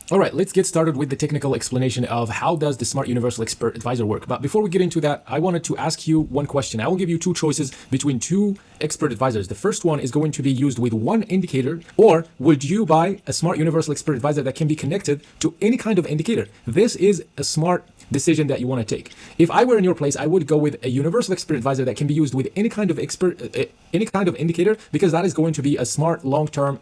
All right, let's get started with the technical explanation of how does the Smart Universal Expert Advisor work. But before we get into that, I wanted to ask you one question. I will give you two choices between two expert advisors. The first one is going to be used with one indicator, or would you buy a Smart Universal Expert Advisor that can be connected to any kind of indicator? This is a smart decision that you want to take. If I were in your place, I would go with a Universal Expert Advisor that can be used with any kind of any kind of indicator, because that is going to be a smart long-term,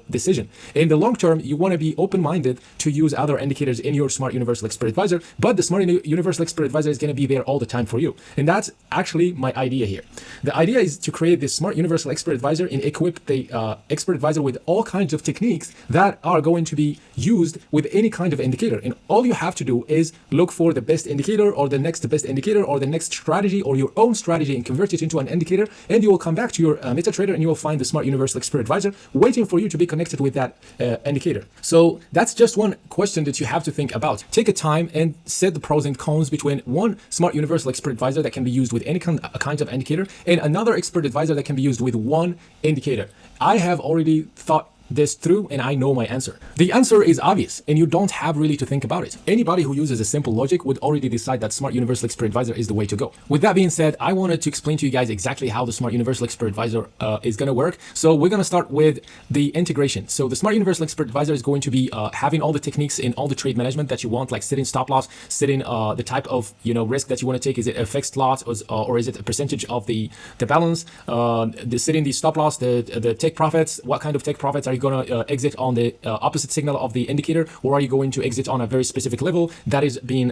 decision. In the long term, you want to be open-minded to use other indicators in your Smart Universal Expert Advisor, but the Smart Universal Expert Advisor is going to be there all the time for you. And that's actually my idea here. The idea is to create this Smart Universal Expert Advisor and equip the Expert Advisor with all kinds of techniques that are going to be used with any kind of indicator. And all you have to do is look for the best indicator, or the next best indicator, or the next strategy, or your own strategy, and convert it into an indicator. And you will come back to your MetaTrader and you will find the Smart Universal Expert Advisor waiting for you to be connected with that indicator. So that's just one question that you have to think about. Take a time and set the pros and cons between one Smart Universal Expert Advisor that can be used with any kind of indicator, and another expert advisor that can be used with one indicator. I have already thought this through and I know my answer. The answer is obvious and you don't have really to think about it. Anybody who uses a simple logic would already decide that Smart Universal Expert Advisor is the way to go. With that being said, I wanted to explain to you guys exactly how the Smart Universal Expert Advisor is going to work. So we're going to start with the integration. So the Smart Universal Expert Advisor is going to be having all the techniques in all the trade management that you want, like setting stop loss, setting the type of risk that you want to take. Is it a fixed loss, or is it a percentage of the balance? Setting the stop loss, the take profits. What kind of take profits are you going to exit on the opposite signal of the indicator, or are you going to exit on a very specific level that is being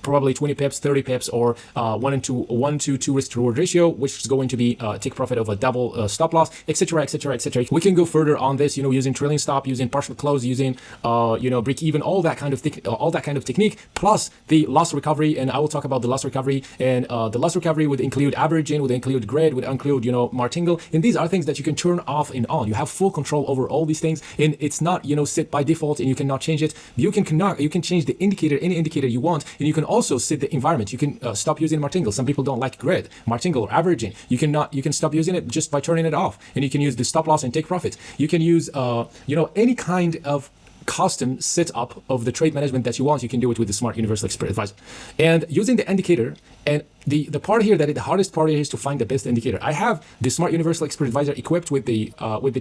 probably 20 pips, 30 pips, or 1 to 2 risk to reward ratio, which is going to be take profit of a double stop loss, etc., etc., etc. We can go further on this, using trailing stop, using partial close, using break even, all that kind of technique, plus the loss recovery. And I will talk about the loss recovery, and the loss recovery would include averaging, would include grid, would include martingale, and these are things that you can turn off and on. You have full control over all these things, and it's not set by default and you cannot change it. You can change the indicator, any indicator you want, and you can also set the environment. You can stop using martingale. Some people don't like grid, martingale, or averaging. You can stop using it just by turning it off, and you can use the stop loss and take profit. You can use any kind of custom setup of the trade management that you want. You can do it with the Smart Universal Expert Advisor. And using the indicator, and the part here that the hardest part is to find the best indicator. I have the Smart Universal Expert Advisor equipped with the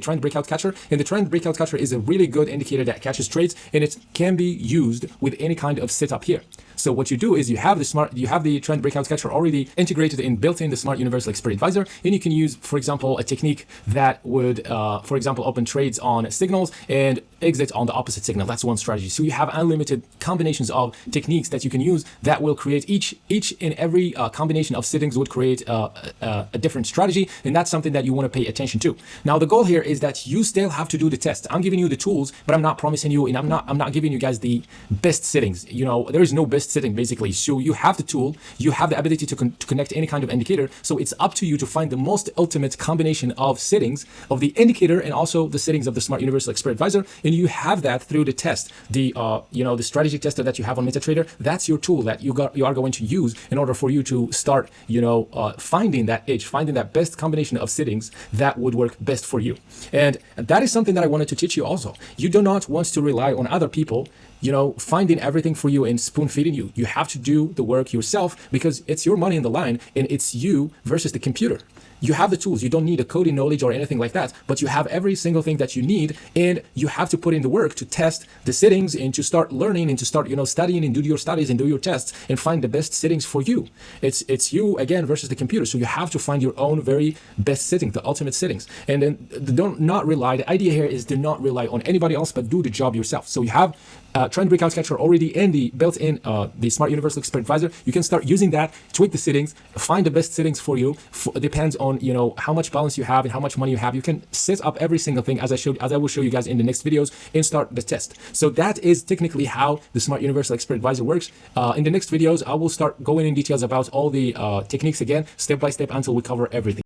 trend breakout catcher, and the trend breakout catcher is a really good indicator that catches trades, and it can be used with any kind of setup here. So what you do is you have the trend breakout catcher already integrated and built in the Smart Universal Expert Advisor, and you can use, for example, a technique that would, for example, open trades on signals and exit on the opposite signal. That's one strategy. So you have unlimited combinations of techniques that you can use that will create each and every combination of settings would create a different strategy, and that's something that you want to pay attention to. Now the goal here is that you still have to do the test. I'm giving you the tools, but I'm not promising you, and I'm not giving you guys the best settings. There is no best setting basically. So you have the tool, you have the ability to connect any kind of indicator. So it's up to you to find the most ultimate combination of settings of the indicator and also the settings of the Smart Universal Expert Advisor, and you have that through the test. The the strategy tester that you have on MetaTrader, that's your tool that you are going to use in order for you to start finding that edge, finding that best combination of settings that would work best for you. And that is something that I wanted to teach you also. You do not want to rely on other people finding everything for you and spoon feeding you. You have to do the work yourself, because it's your money in the line and it's you versus the computer. You have the tools. You don't need a coding knowledge or anything like that, but you have every single thing that you need, and you have to put in the work to test the settings and to start learning and to start studying and do your studies and do your tests and find the best settings for you. It's you again versus the computer. So you have to find your own very best setting, the ultimate settings. And then the idea here is do not rely on anybody else, but do the job yourself. So you have trend breakout catcher already and the built-in the Smart Universal Expert Advisor. You can start using that, tweak the settings, find the best settings for you. Depends on how much balance you have and how much money you have. You can set up every single thing as I will show you guys in the next videos, and start the test. So that is technically how the Smart Universal Expert Advisor works. In the next videos, I will start going in details about all the techniques again, step by step, until we cover everything.